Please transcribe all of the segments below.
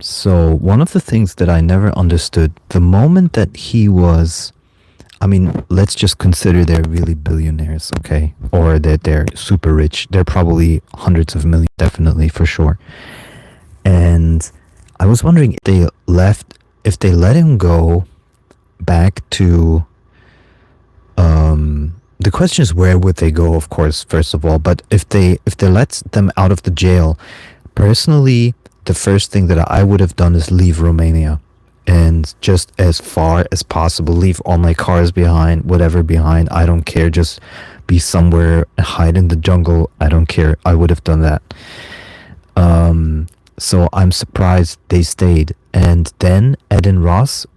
So one of the things that I never understood, the moment that he was, I mean, let's just consider they're really billionaires, okay? Or that they're super rich. They're probably hundreds of millions, definitely, for sure. And I was wondering if they let him go back to, the question is where would they go, of course, first of all, but if they let them out of the jail, personally, the first thing that I would have done is leave Romania and just as far as possible, leave all my cars behind, whatever behind, I don't care, just be somewhere, hide in the jungle, I don't care, I would have done that. So I'm surprised they stayed. And then Adin was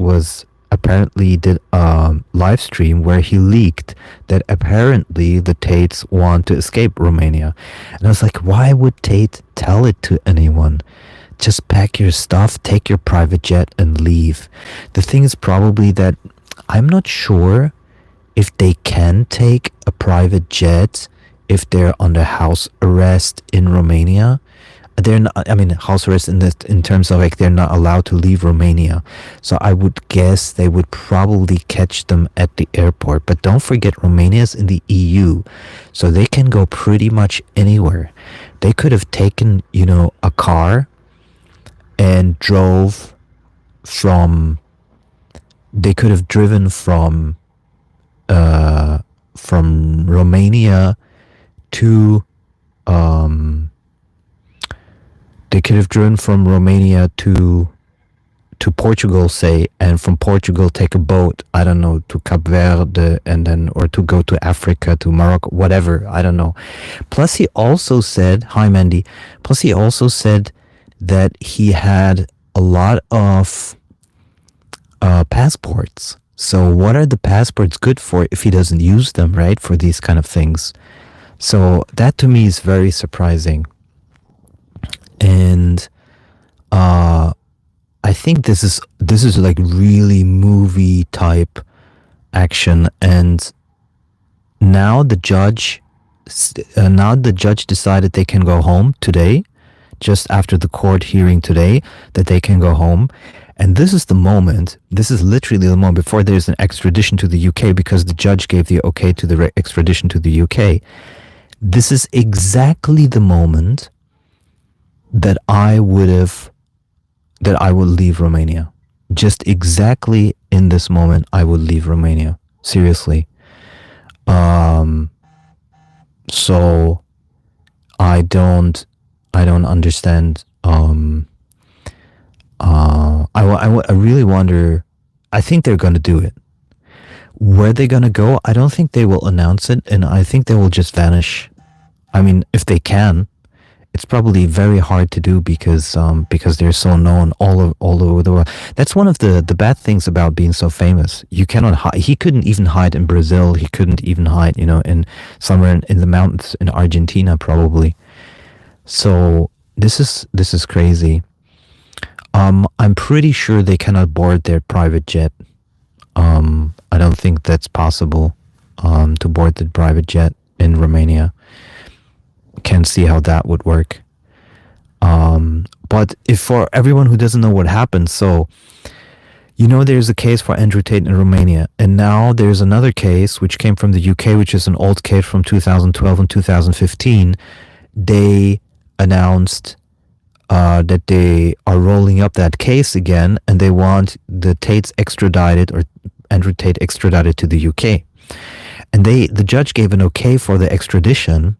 apparently did a live stream where he leaked that apparently the Tates want to escape Romania. And I was like, why would Tate tell it to anyone? Just pack your stuff, take your private jet and leave. The thing is probably that I'm not sure if they can take a private jet if they're under house arrest in Romania. They're not, I mean, house arrest in terms of like they're not allowed to leave Romania. So I would guess they would probably catch them at the airport. But don't forget, Romania is in the EU, so they can go pretty much anywhere. They could have taken, a car and they could have driven from Romania to, they could have driven from Romania to Portugal, say, and from Portugal take a boat, I don't know, to Cape Verde, and then, or to go to Africa, to Morocco, whatever, I don't know. Plus he also said, hi Mandy, plus he also said that he had a lot of passports. So what are the passports good for if he doesn't use them, right, for these kind of things? So that to me is very surprising. And I think this is like really movie type action. And now the judge decided they can go home today, just after the court hearing today, that they can go home. And this is literally the moment before there's an extradition to the UK, because the judge gave the okay to the extradition to the UK. This is exactly the moment that I would leave Romania. Just exactly in this moment, I would leave Romania. Seriously. So I don't understand. I really wonder. I think they're going to do it. Where they're going to go, I don't think they will announce it, and I think they will just vanish. I mean, if they can. It's probably very hard to do because they're so known all over the world. That's one of the bad things about being so famous. You cannot hide. He couldn't even hide in Brazil. He couldn't even hide, in somewhere in the mountains in Argentina, probably. So this is crazy. I'm pretty sure they cannot board their private jet. I don't think that's possible to board the private jet in Romania. Can't see how that would work. But if for everyone who doesn't know what happened, so there's a case for Andrew Tate in Romania, and now there's another case which came from the UK, which is an old case from 2012 and 2015. They announced that they are rolling up that case again, and they want the Tates extradited, or Andrew Tate extradited to the UK. And the judge gave an okay for the extradition.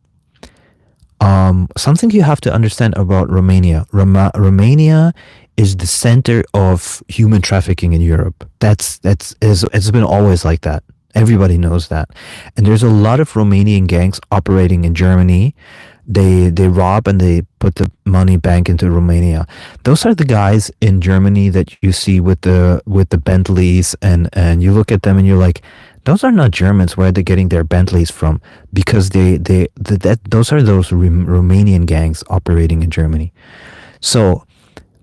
Something you have to understand about Romania. Romania is the center of human trafficking in Europe. It's been always like that. Everybody knows that. And there's a lot of Romanian gangs operating in Germany. They rob and they put the money back into Romania. Those are the guys in Germany that you see with the Bentleys, and you look at them and you're like, those are not Germans. Where are they getting their Bentleys from? Because those are those Romanian gangs operating in Germany. So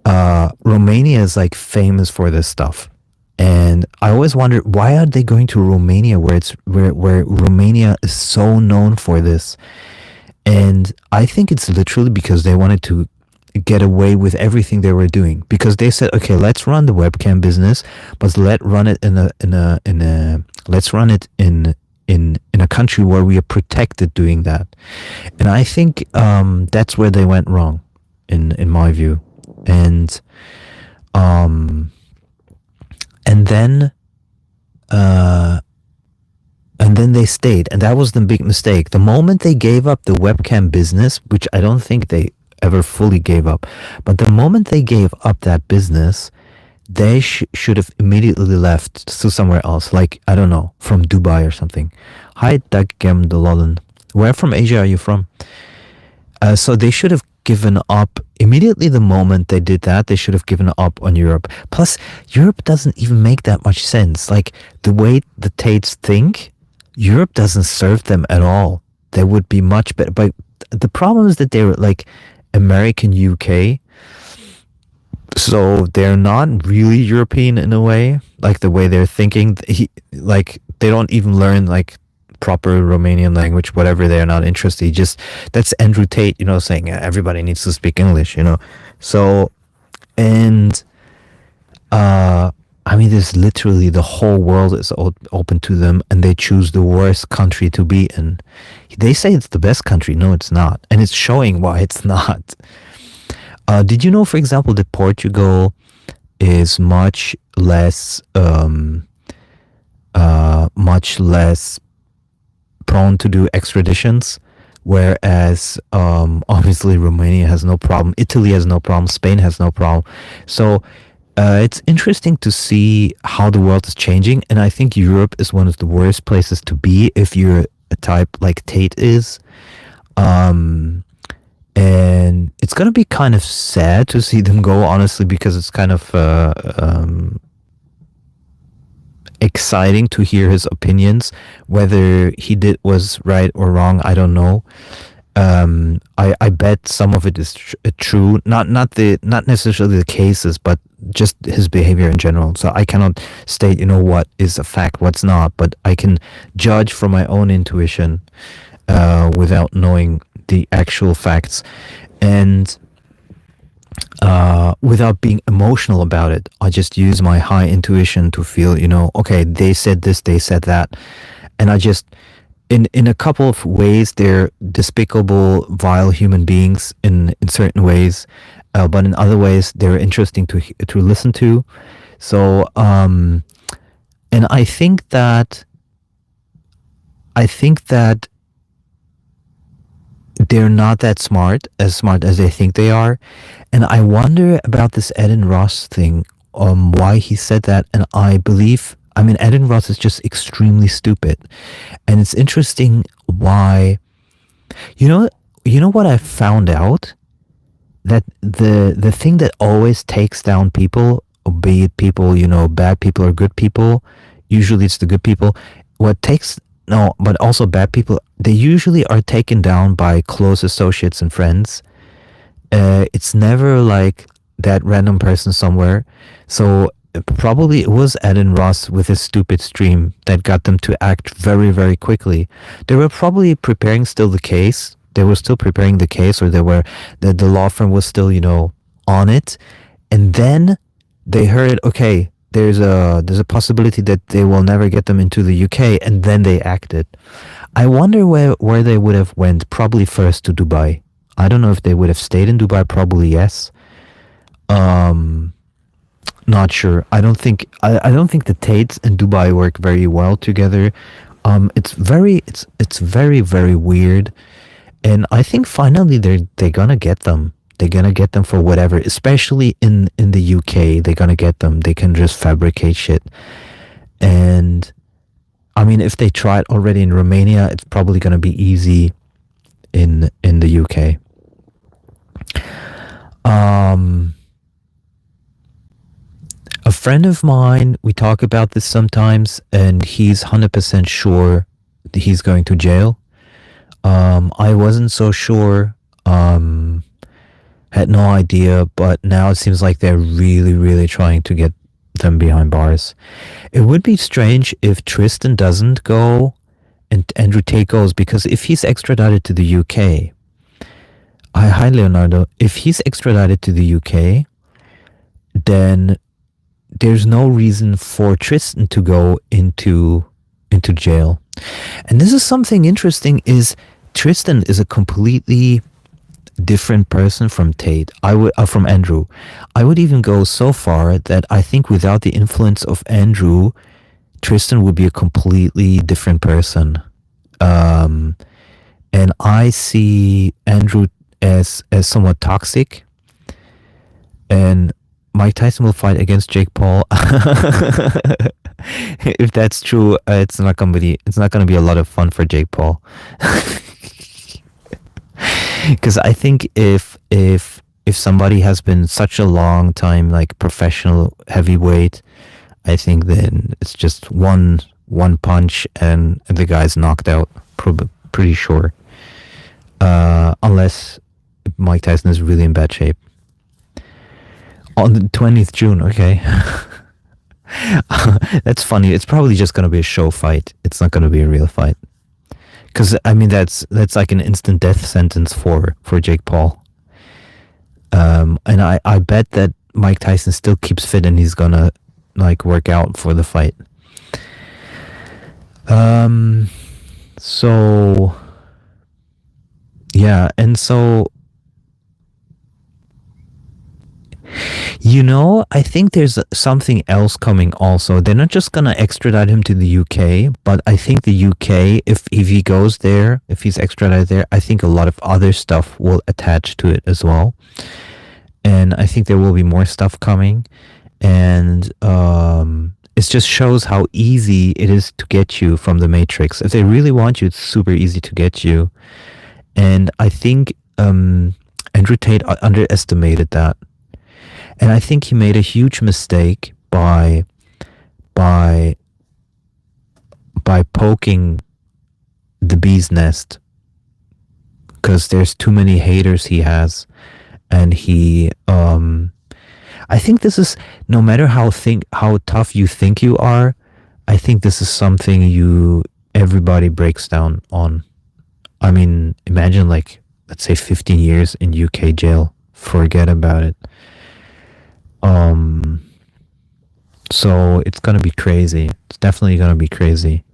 Romania is like famous for this stuff, and I always wonder, why are they going to Romania, where Romania is so known for this? And I think it's literally because they wanted to get away with everything they were doing, because they said, okay, let's run the webcam business, but let's run it let's run it in a country where we are protected doing that. And I think that's where they went wrong, in my view. And then they stayed, and that was the big mistake. The moment they gave up the webcam business, which I don't think they ever fully gave up, but the moment they gave up that business, they should have immediately left to somewhere else, like, I don't know, from Dubai or something. Hi, Dagem Dololan. Where from Asia are you from? So they should have given up immediately. The moment they did that, they should have given up on Europe. Plus, Europe doesn't even make that much sense. Like, the way the Tates think, Europe doesn't serve them at all. They would be much better. But the problem is that they're like American UK. So they're not really European in a way, like the way they're thinking. Like, they don't even learn like proper Romanian language, whatever. They're not interested. That's Andrew Tate, saying everybody needs to speak English, So, and I mean, there's literally the whole world is open to them, and they choose the worst country to be in. They say it's the best country. No, it's not, and it's showing why it's not. Did you know, for example, that Portugal is much less prone to do extraditions, whereas obviously Romania has no problem, Italy has no problem, Spain has no problem. So it's interesting to see how the world is changing, and I think Europe is one of the worst places to be if you're a type like Tate is. And it's going to be kind of sad to see them go, honestly, because it's kind of exciting to hear his opinions. Whether he did was right or wrong, I don't know. I bet some of it is true, not necessarily the cases, but just his behavior in general. So I cannot state, what is a fact, what's not, but I can judge from my own intuition without knowing the actual facts, and without being emotional about it. I just use my high intuition to feel, okay, they said this, they said that, and I just, in a couple of ways, they're despicable, vile human beings in certain ways, but in other ways, they're interesting to listen to. So, and I think that they're not that smart as they think they are. And I wonder about this Adin Ross thing, why he said that. And Adin Ross is just extremely stupid. And it's interesting why, you know what I found out? That the thing that always takes down people, be it people, bad people or good people, usually it's the good people, but also bad people, they usually are taken down by close associates and friends. It's never like that random person somewhere. So probably it was Adin Ross with his stupid stream that got them to act very, very quickly. They were probably preparing still the case. They were still preparing the case, or the law firm was still, on it. And then they heard, okay, there's a possibility that they will never get them into the UK, and then they acted. I wonder where they would have went. Probably first to Dubai. I don't know if they would have stayed in Dubai. Probably yes. Not sure. I don't think the Tates and Dubai work very well together. It's very very weird, and I think finally they're gonna get them. They're gonna get them for whatever, especially in the UK. They're gonna get them. They can just fabricate shit. And I mean, if they try it already in Romania, it's probably gonna be easy in the UK. A friend of mine, we talk about this sometimes, and he's 100% sure that he's going to jail. I wasn't so sure. Had no idea, but now it seems like they're really, really trying to get them behind bars. It would be strange if Tristan doesn't go and Andrew Tate goes, because if he's extradited to the UK, Hi, Leonardo. If he's extradited to the UK, then there's no reason for Tristan to go into jail. And this is something interesting. Is Tristan is a completely different person from Tate. I would from Andrew. I would even go so far that I think without the influence of Andrew, Tristan would be a completely different person. And I see Andrew as somewhat toxic, and Mike Tyson will fight against Jake Paul. If that's true, it's not gonna be a lot of fun for Jake Paul. Because I think if somebody has been such a long time like professional heavyweight, I think then it's just one punch and the guy's knocked out. Pretty sure. Unless Mike Tyson is really in bad shape. On the 20th June, okay. That's funny. It's probably just gonna be a show fight. It's not gonna be a real fight. Because I mean that's like an instant death sentence for Jake Paul. And I bet that Mike Tyson still keeps fit and he's gonna like work out for the fight. So yeah, and so I think there's something else coming also. They're not just gonna extradite him to the UK, but I think the UK, if he goes there, if he's extradited there, I think a lot of other stuff will attach to it as well. And I think there will be more stuff coming. And it just shows how easy it is to get you from the Matrix. If they really want you, it's super easy to get you. And I think Andrew Tate underestimated that. And I think he made a huge mistake by poking the bee's nest, because there's too many haters he has, and he I think this is, no matter how tough you think you are, I think this is something everybody breaks down on. I mean, imagine like, let's say 15 years in UK jail. Forget about it. So it's gonna be crazy. It's definitely gonna be crazy.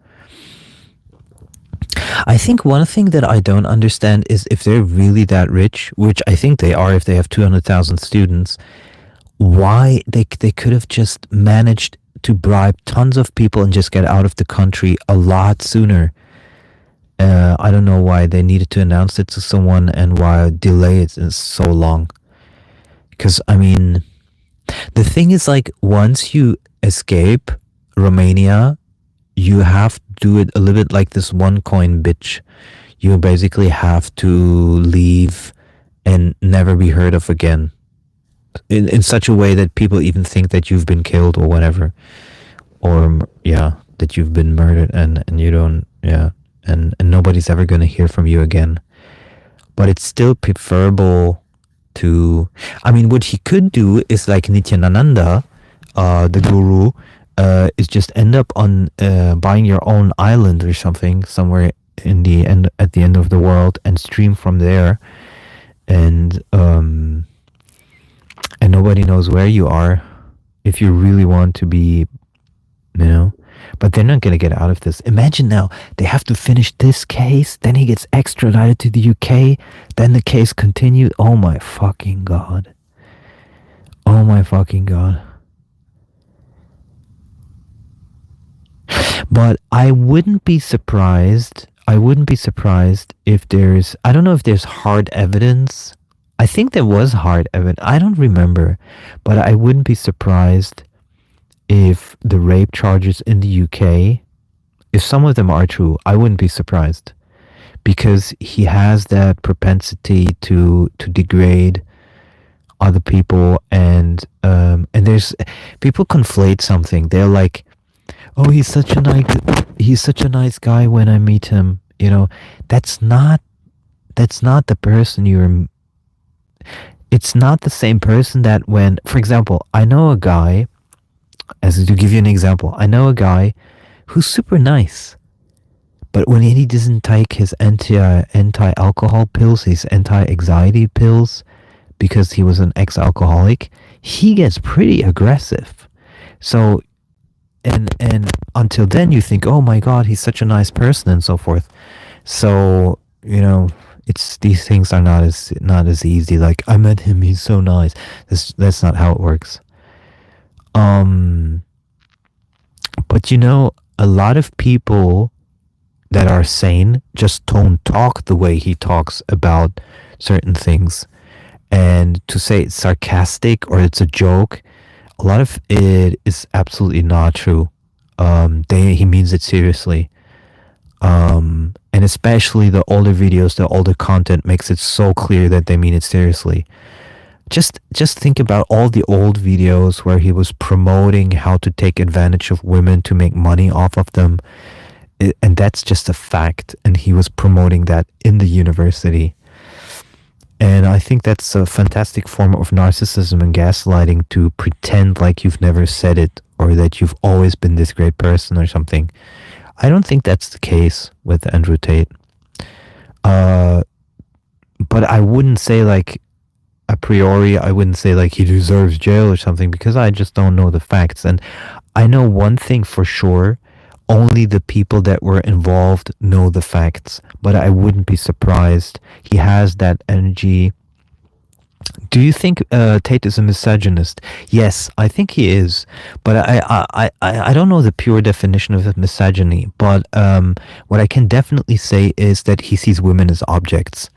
I think one thing that I don't understand is if they're really that rich, which I think they are if they have 200,000 students, why they could have just managed to bribe tons of people and just get out of the country a lot sooner. I don't know why they needed to announce it to someone and why delay it so long. Because, I mean, the thing is, like, once you escape Romania, you have to do it a little bit like this one coin bitch. You basically have to leave and never be heard of again. In such a way that people even think that you've been killed or whatever. Or, yeah, that you've been murdered and you don't, yeah. And nobody's ever going to hear from you again. But it's still preferable to, I mean, what he could do is like Nityananda, the guru, is just end up on buying your own island or something somewhere at the end of the world and stream from there, and nobody knows where you are if you really want to be, but they're not going to get out of this. Imagine now, they have to finish this case, then he gets extradited to the UK, then the case continues. Oh my fucking God. Oh my fucking God. But I wouldn't be surprised if there's, I don't know if there's hard evidence. I think there was hard evidence. I don't remember. But I wouldn't be surprised if the rape charges in the UK, if some of them are true, I wouldn't be surprised. Because he has that propensity to degrade other people, and there's, people conflate something. They're like, oh, he's such a nice guy when I meet him. That's not the person it's not the same person that when, for example, I know a guy, to give you an example, I know a guy who's super nice, But when he doesn't take his anti-alcohol pills, his anti-anxiety pills, because he was an ex-alcoholic, he gets pretty aggressive. So, and until then you think, oh my God, he's such a nice person and so forth. So, it's, these things are not as easy. Like, I met him, he's so nice. That's not how it works. But a lot of people that are sane just don't talk the way he talks about certain things. And to say it's sarcastic or it's a joke, a lot of it is absolutely not true. He means it seriously. And especially the older videos, the older content makes it so clear that they mean it seriously. Just think about all the old videos where he was promoting how to take advantage of women to make money off of them. And that's just a fact. And he was promoting that in the university. And I think that's a fantastic form of narcissism and gaslighting, to pretend like you've never said it or that you've always been this great person or something. I don't think that's the case with Andrew Tate. But I wouldn't say like a priori, I wouldn't say like he deserves jail or something, because I just don't know the facts. And I know one thing for sure: only the people that were involved know the facts. But I wouldn't be surprised. He has that energy. Do you think Tate is a misogynist? Yes, I think he is. But I don't know the pure definition of misogyny. But what I can definitely say is that he sees women as objects.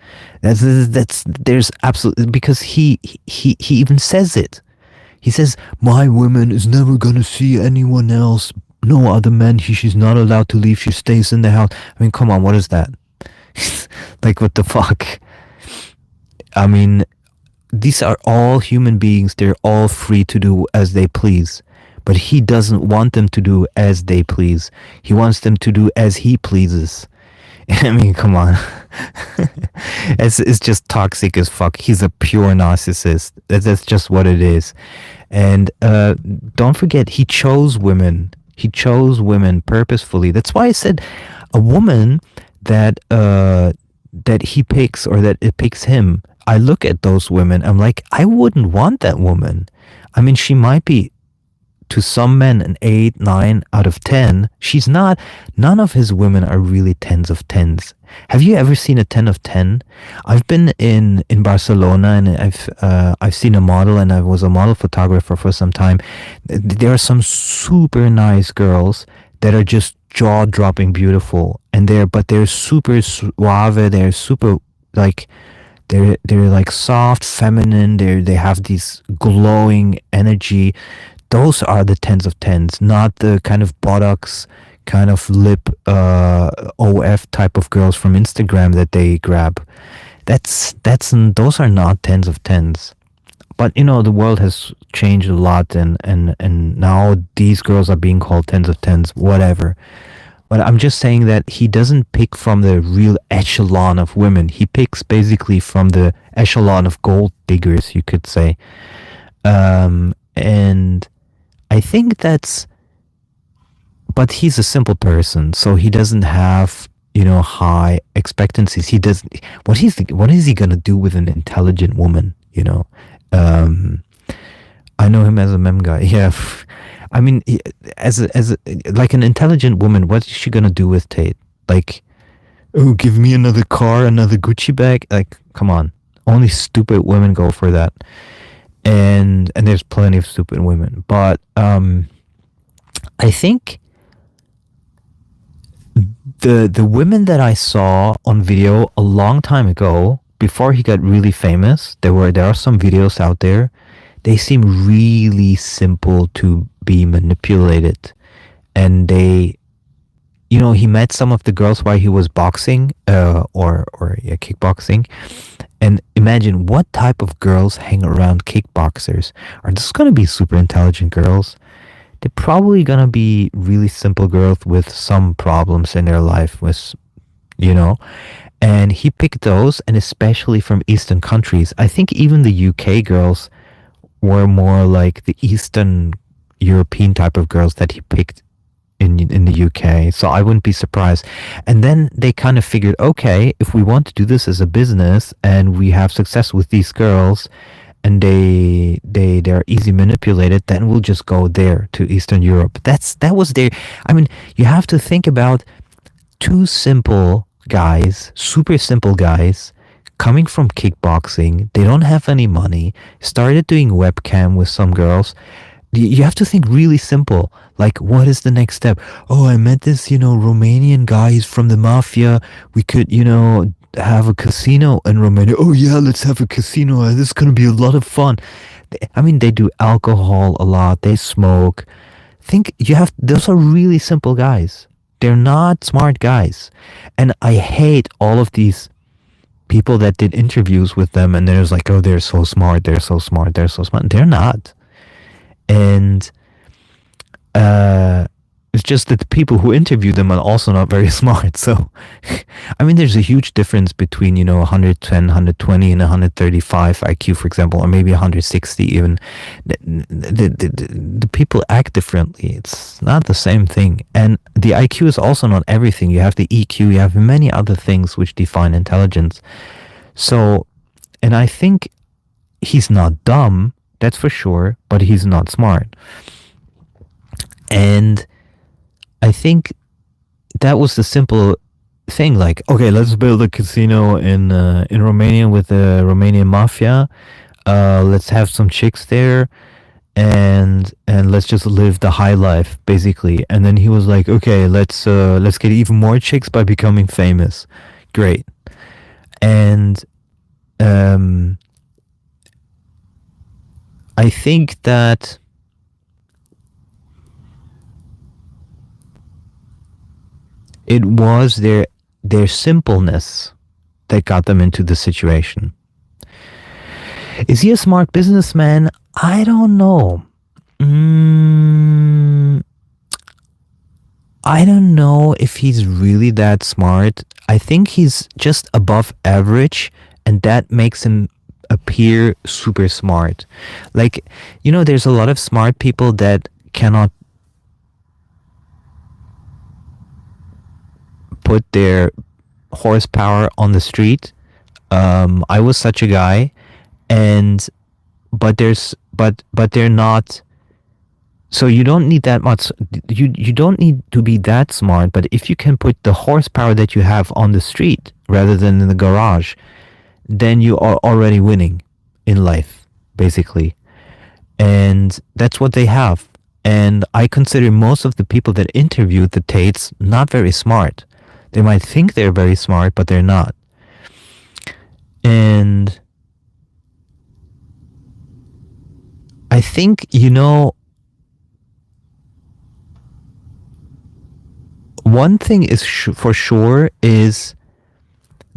There's absolutely, because he even says it. He says, my woman is never gonna see anyone else, no other men. She's not allowed to leave. She stays in the house. I mean, come on, what is that? Like, what the fuck? I mean, these are all human beings. They're all free to do as they please. But he doesn't want them to do as they please. He wants them to do as he pleases. I mean, come on. It's just toxic as fuck. He's a pure narcissist. That's just what it is. And don't forget, he chose women. He chose women purposefully. That's why I said a woman that he picks, or that it picks him. I look at those women, I'm like, I wouldn't want that woman. I mean, she might be, to some men, an 8, 9 out of 10. She's not. None of his women are really 10s of 10s. Have you ever seen a 10 of 10? I've been in Barcelona, and I've seen a model, and I was a model photographer for some time. There are some super nice girls that are just jaw-dropping beautiful, and they're super suave. They're super like. They're like soft, feminine. They have this glowing energy. Those are the 10s of 10s, not the kind of buttocks, kind of lip OF type of girls from Instagram that they grab. Those are not 10s of 10s. But the world has changed a lot, and now these girls are being called 10s of 10s, whatever. But I'm just saying that he doesn't pick from the real echelon of women. He picks basically from the echelon of gold diggers, you could say. And I think but he's a simple person, so he doesn't have, high expectancies. He doesn't, what is he gonna do with an intelligent woman, I know him as a mem guy. Yeah. I mean, as like an intelligent woman, what is she gonna do with Tate? Like, oh, give me another car, another Gucci bag? Like, come on. Only stupid women go for that. And there's plenty of stupid women. But I think the women that I saw on video a long time ago, before he got really famous, there are some videos out there. They seem really simple to be manipulated. And he met some of the girls while he was boxing, or kickboxing. And imagine what type of girls hang around kickboxers. Are this going to be super intelligent girls? They're probably going to be really simple girls with some problems in their life, and he picked those, and especially from Eastern countries. I think even the UK girls were more like the Eastern European type of girls that he picked in the UK, so I wouldn't be surprised. And then they kind of figured, okay, if we want to do this as a business and we have success with these girls, and they're easy manipulated, then we'll just go there to Eastern Europe. That was their. I mean, you have to think about two simple guys, super simple guys, coming from kickboxing. They don't have any money. Started doing webcam with some girls. You have to think really simple. Like, what is the next step? Oh, I met this, Romanian guy. He's from the mafia. We could, have a casino in Romania. Oh yeah, let's have a casino. This is gonna be a lot of fun. I mean, they do alcohol a lot. They smoke. Those are really simple guys. They're not smart guys. And I hate all of these people that did interviews with them and there's like, oh, they're so smart. They're so smart. They're so smart. They're not. And it's just that the people who interview them are also not very smart. So, I mean, there's a huge difference between, 110, 120 and 135 IQ, for example, or maybe 160 even. The people act differently. It's not the same thing. And the IQ is also not everything. You have the EQ, you have many other things which define intelligence. So, and I think he's not dumb, that's for sure, but he's not smart. And I think that was the simple thing. Like, okay, let's build a casino in Romania with the Romanian mafia. Let's have some chicks there, and let's just live the high life, basically. And then he was like, okay, let's get even more chicks by becoming famous. Great. And I think that it was their simpleness that got them into the situation. Is he a smart businessman? I don't know. I don't know if he's really that smart. I think he's just above average, and that makes him appear super smart. Like, there's a lot of smart people that cannot put their horsepower on the street. I was such a guy, but they're not. So you don't need that much. You don't need to be that smart. But if you can put the horsepower that you have on the street rather than in the garage, then you are already winning in life, basically. And that's what they have. And I consider most of the people that interviewed the Tates not very smart. They might think they're very smart, but they're not. And I think, one thing is for sure is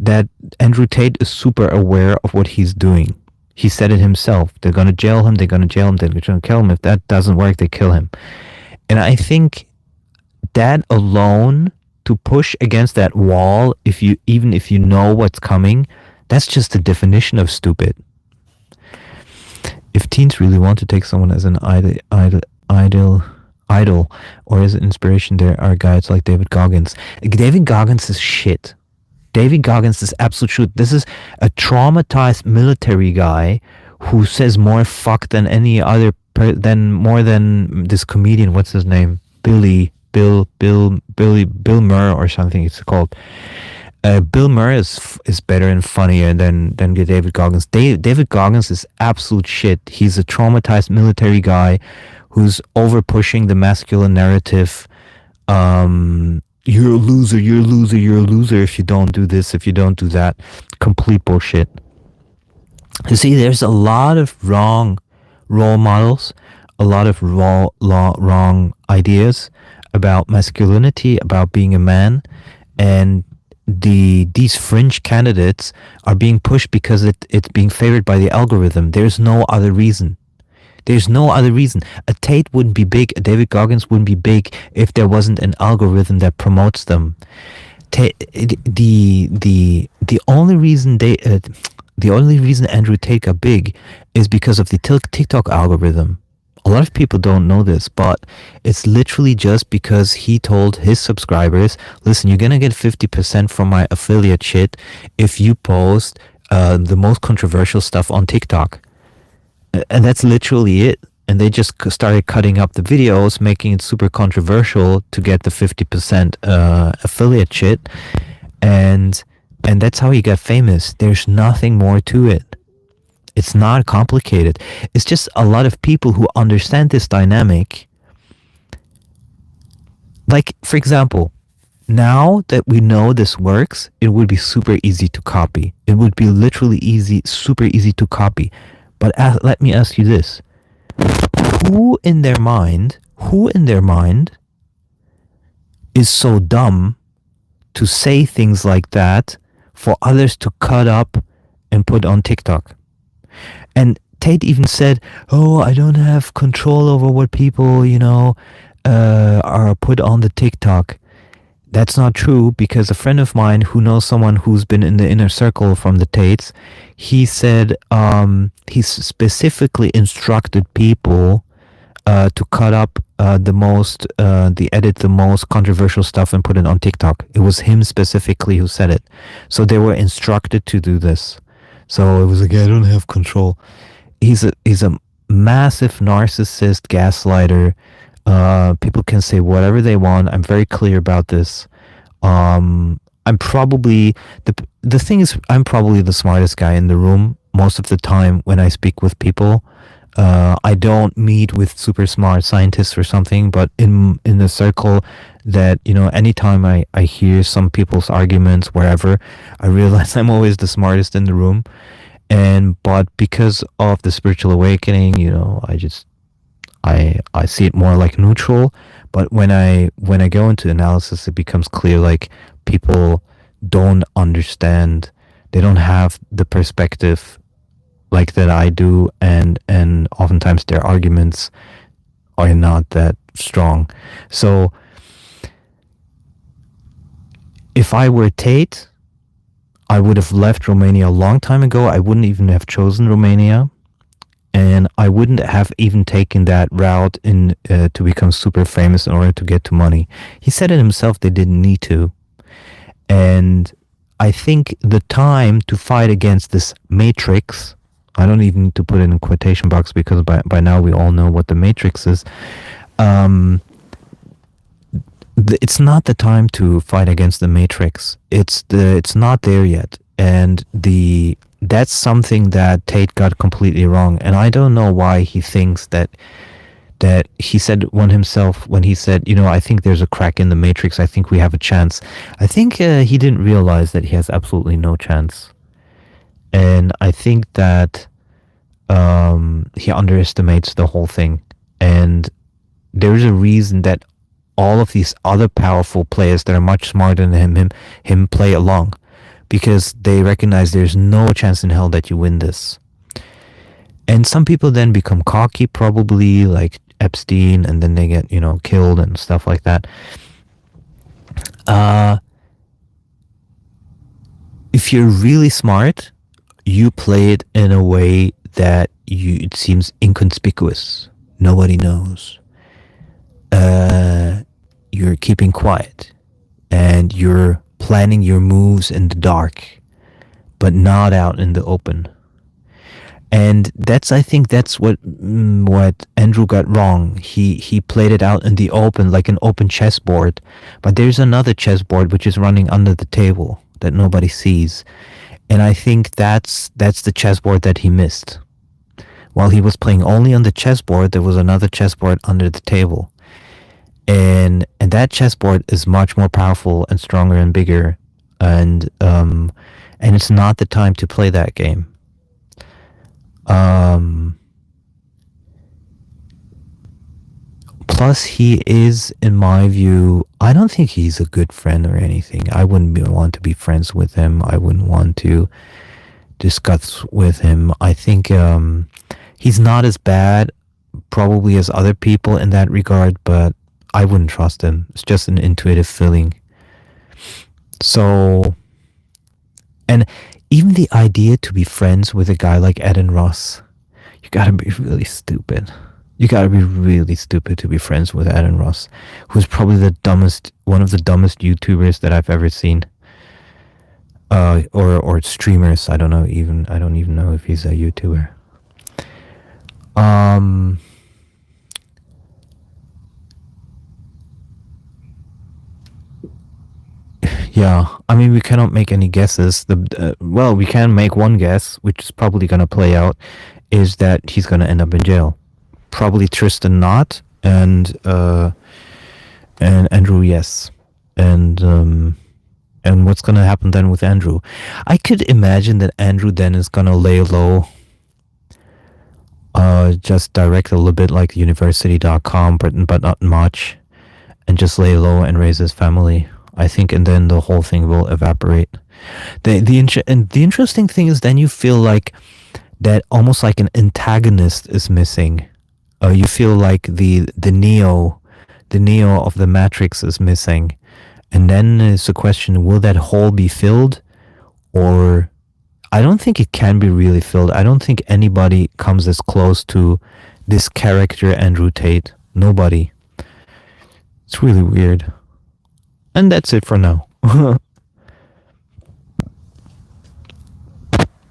that Andrew Tate is super aware of what he's doing. He said it himself. They're going to jail him. They're going to jail him. They're going to kill him. If that doesn't work, they kill him. And I think that alone, to push against that wall, even if you know what's coming, that's just the definition of stupid. If teens really want to take someone as an idol, or as an inspiration, there are guys like David Goggins. David Goggins is shit. David Goggins is absolute shit. This is a traumatized military guy who says more fuck than any other, more than this comedian. What's his name? Bill Murr or something it's called. Bill Murr is better and funnier than David Goggins. David Goggins is absolute shit. He's a traumatized military guy who's over pushing the masculine narrative. You're a loser if you don't do this, if you don't do that. Complete bullshit. You see, there's a lot of wrong role models, a lot of wrong ideas about masculinity, about being a man, and these fringe candidates are being pushed because it's being favored by the algorithm. There's no other reason. A Tate wouldn't be big, a David Goggins wouldn't be big if there wasn't an algorithm that promotes them. The only reason Andrew Tate got big is because of the TikTok algorithm. A A lot of people don't know this, but it's literally just because he told his subscribers, listen, you're going to get 50% from my affiliate shit if you post the most controversial stuff on TikTok. And that's literally it. And they just started cutting up the videos, making it super controversial to get the 50% affiliate shit. And that's how he got famous. There's nothing more to it. It's not complicated. It's just a lot of people who understand this dynamic. Like, for example, now that we know this works, it would be super easy to copy. It would be literally easy, super easy to copy. But let me ask you this. Who in their mind is so dumb to say things like that for others to cut up and put on TikTok? And Tate even said, oh, I don't have control over what people, are put on the TikTok. That's not true, because a friend of mine who knows someone who's been in the inner circle from the Tates, he said he specifically instructed people to cut up edit the most controversial stuff and put it on TikTok. It was him specifically who said it. So they were instructed to do this. So it was like, I don't have control. He's a massive narcissist, gaslighter. People can say whatever they want. I'm very clear about this. I'm probably the thing is, I'm probably the smartest guy in the room most of the time when I speak with people. I don't meet with super smart scientists or something, but in the circle that, anytime I hear some people's arguments wherever, I realize I'm always the smartest in the room. But because of the spiritual awakening, I see it more like neutral. But when I go into analysis, it becomes clear, like, people don't understand. They don't have the perspective like that I do, and oftentimes their arguments are not that strong. So if I were Tate, I would have left Romania a long time ago. I wouldn't even have chosen Romania, and I wouldn't have even taken that route to become super famous in order to get to money. He said it himself, they didn't need to. And I think the time to fight against this matrix, I don't even need to put it in quotation box, because by now we all know what the matrix is. It's not the time to fight against the matrix. It's not there yet. And that's something that Tate got completely wrong. And I don't know why he thinks that he said one himself when he said, I think there's a crack in the matrix. I think we have a chance. I think he didn't realize that he has absolutely no chance. And I think that he underestimates the whole thing. And there's a reason that all of these other powerful players that are much smarter than him play along, because they recognize there's no chance in hell that you win this. And some people then become cocky, probably like Epstein, and then they get, killed and stuff like that. If you're really smart, you play it in a way that it seems inconspicuous. Nobody knows. You're keeping quiet, and you're planning your moves in the dark, but not out in the open. And I think that's what Andrew got wrong. He played it out in the open, like an open chessboard. But there's another chessboard which is running under the table that nobody sees. And I think that's the chessboard that he missed. While he was playing only on the chessboard, there was another chessboard under the table. And that chessboard is much more powerful and stronger and bigger. And it's not the time to play that game. Plus, he is, in my view, I don't think he's a good friend or anything. I wouldn't want to be friends with him. I wouldn't want to discuss with him. I think he's not as bad, probably, as other people in that regard, but I wouldn't trust him. It's just an intuitive feeling. So, and even the idea to be friends with a guy like Adin Ross, you gotta be really stupid. You gotta be really stupid to be friends with Adin Ross, who's probably one of the dumbest YouTubers that I've ever seen. Or streamers. I don't even know if he's a YouTuber. Yeah, I mean, we cannot make any guesses. Well, we can make one guess, which is probably gonna play out, is that he's gonna end up in jail. Probably Tristan not, and Andrew yes, and what's gonna happen then with Andrew? I could imagine that Andrew then is gonna lay low, just direct a little bit like university.com, but not much, and just lay low and raise his family. I think, and then the whole thing will evaporate. The interesting thing is then you feel like that almost like an antagonist is missing. You feel like the Neo of the Matrix is missing, and then it's a question: will that hole be filled, or I don't think it can be really filled. I don't think anybody comes as close to this character Andrew Tate. Nobody. It's really weird. And that's it for now.